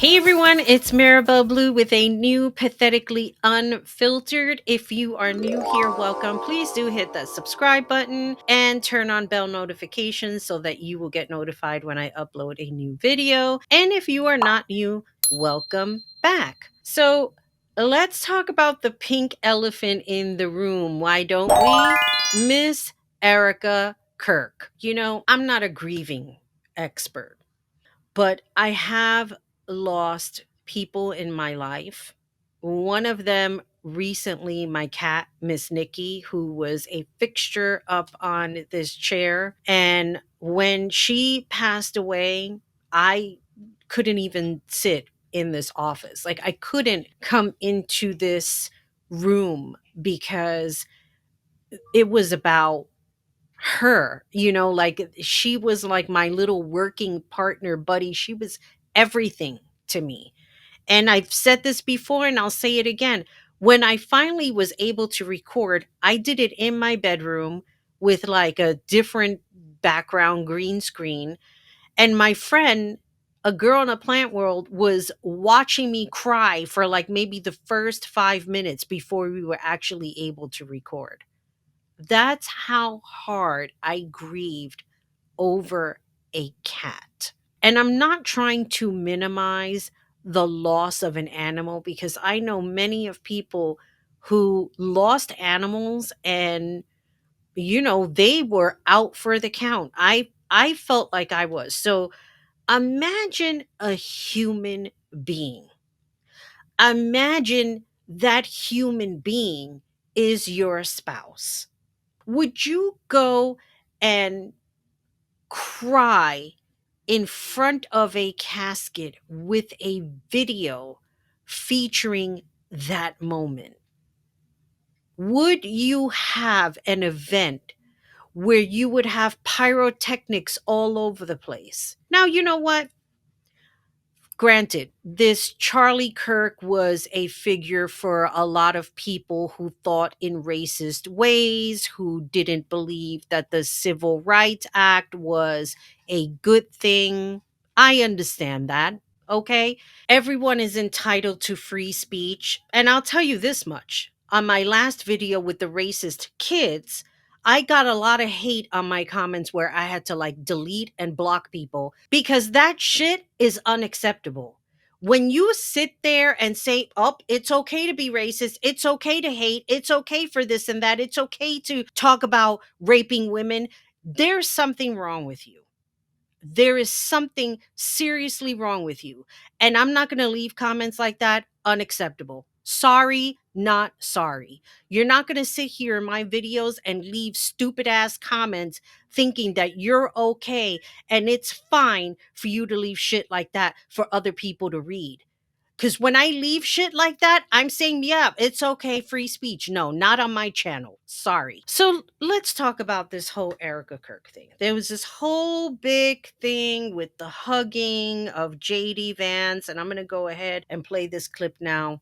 Hey everyone, it's Maribel Blue with a new Pathetically Unfiltered. If you are new here, welcome. Please do hit that subscribe button and turn on bell notifications so that you will get notified when I upload a new video. And if you are not new, welcome back. So let's talk about the pink elephant in the room. Why don't we? Miss Erika Kirk. I'm not a grieving expert, but I have lost people in my life. One of them recently, my cat, Miss Nikki, who was a fixture up on this chair. And when she passed away, I couldn't even sit in this office. Like, I couldn't come into this room because it was about her, like she was like my little working partner buddy. She was everything to me. And I've said this before and I'll say it again. When I finally was able to record, I did it in my bedroom with like a different background green screen. And my friend, a girl in a plant world, was watching me cry for like maybe the first 5 minutes before we were actually able to record. That's how hard I grieved over a cat. And I'm not trying to minimize the loss of an animal because I know many of people who lost animals and they were out for the count. I felt like I was. So imagine a human being. Imagine that human being is your spouse. Would you go and cry in front of a casket with a video featuring that moment? Would you have an event where you would have pyrotechnics all over the place? Now, you know what? Granted, this Charlie Kirk was a figure for a lot of people who thought in racist ways, who didn't believe that the Civil Rights Act was a good thing. I understand that. Okay. Everyone is entitled to free speech. And I'll tell you this much: on my last video with the racist kids, I got a lot of hate on my comments where I had to like delete and block people because that shit is unacceptable. When you sit there and say, oh, it's okay to be racist, it's okay to hate, it's okay for this and that, it's okay to talk about raping women, there's something wrong with you. There is something seriously wrong with you. And I'm not going to leave comments like that. Unacceptable. Sorry, not sorry. You're not going to sit here in my videos and leave stupid ass comments thinking that you're okay and it's fine for you to leave shit like that for other people to read. Because when I leave shit like that, I'm saying, yeah, it's okay, free speech. No, not on my channel. Sorry. So let's talk about this whole Erica Kirk thing. There was this whole big thing with the hugging of JD Vance, and I'm going to go ahead and play this clip now.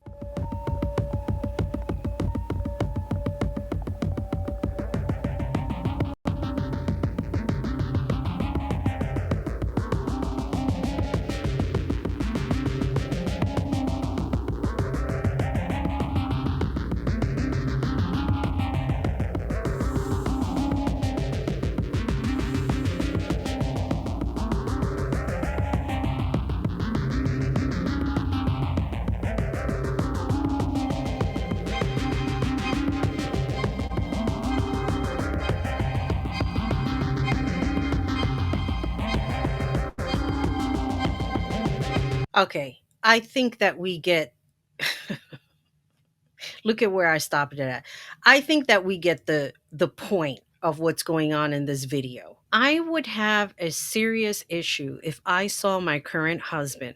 Okay, I think that we get look at where I stopped it at. I think that we get the point of what's going on in this video. I would have a serious issue if I saw my current husband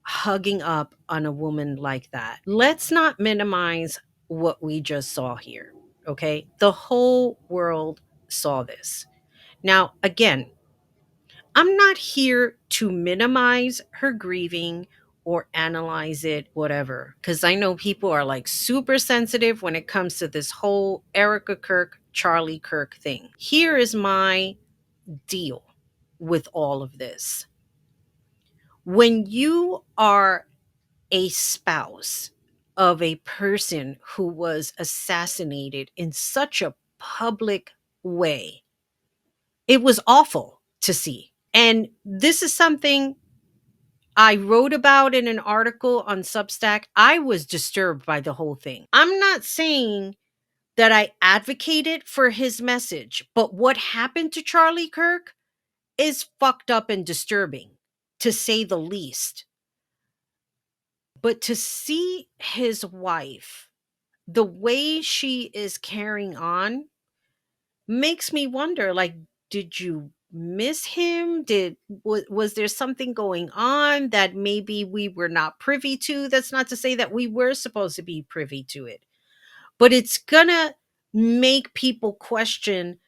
hugging up on a woman like that. Let's not minimize what we just saw here. Okay? The whole world saw this. Now, again, I'm not here to minimize her grieving or analyze it, whatever, because I know people are like super sensitive when it comes to this whole Erica Kirk, Charlie Kirk thing. Here is my deal with all of this. When you are a spouse of a person who was assassinated in such a public way, it was awful to see. And this is something I wrote about in an article on Substack. I was disturbed by the whole thing. I'm not saying that I advocated for his message, but what happened to Charlie Kirk is fucked up and disturbing, to say the least. But to see his wife, the way she is carrying on, makes me wonder, like, did you miss him? Was there something going on that maybe we were not privy to? That's not to say that we were supposed to be privy to it, but it's gonna make people question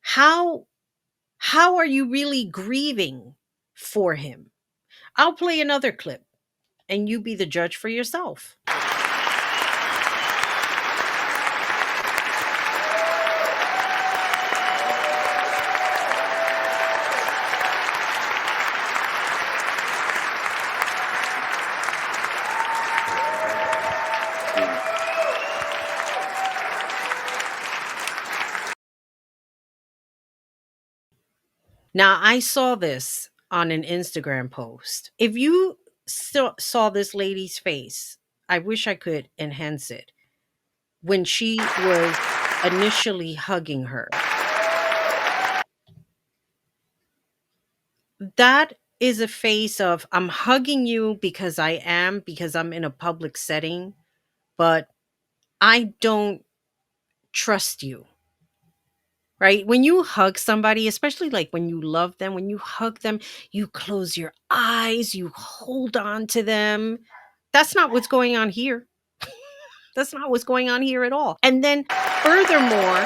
how how are you really grieving for him? I'll play another clip and you be the judge for yourself. Now, I saw this on an Instagram post. If you still saw this lady's face, I wish I could enhance it, when she was initially hugging her. That is a face of, I'm hugging you because I'm in a public setting, but I don't trust you. Right? When you hug somebody, especially like when you love them, when you hug them, you close your eyes, you hold on to them. That's not what's going on here. That's not what's going on here at all. And then, furthermore,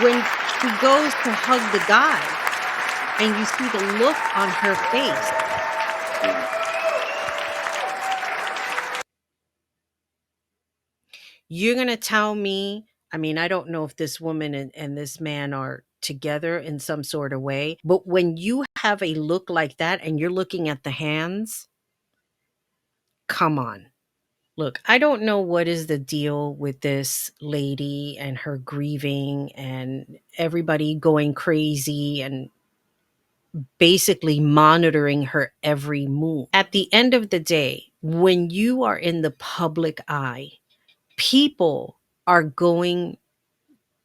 when she goes to hug the guy and you see the look on her face, you're going to tell me, I mean, I don't know if this woman and this man are together in some sort of way, but when you have a look like that and you're looking at the hands, come on. Look, I don't know what is the deal with this lady and her grieving and everybody going crazy and basically monitoring her every move. At the end of the day, when you are in the public eye, people are going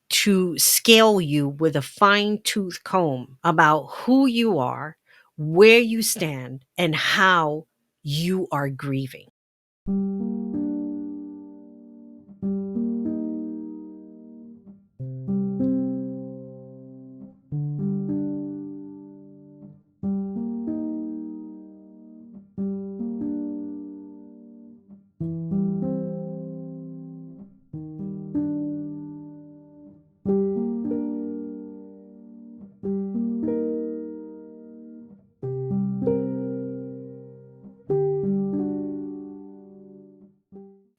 to scale you with a fine tooth comb about who you are, where you stand, and how you are grieving.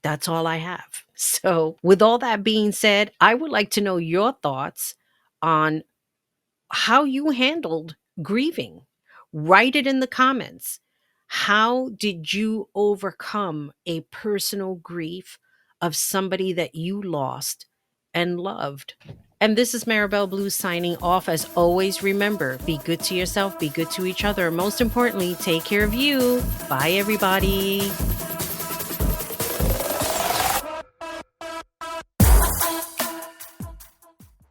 That's all I have. So, with all that being said, I would like to know your thoughts on how you handled grieving. Write it in the comments. How did you overcome a personal grief of somebody that you lost and loved? And this is Maribel Blue signing off. As always, remember, be good to yourself, be good to each other. Most importantly, take care of you. Bye, everybody.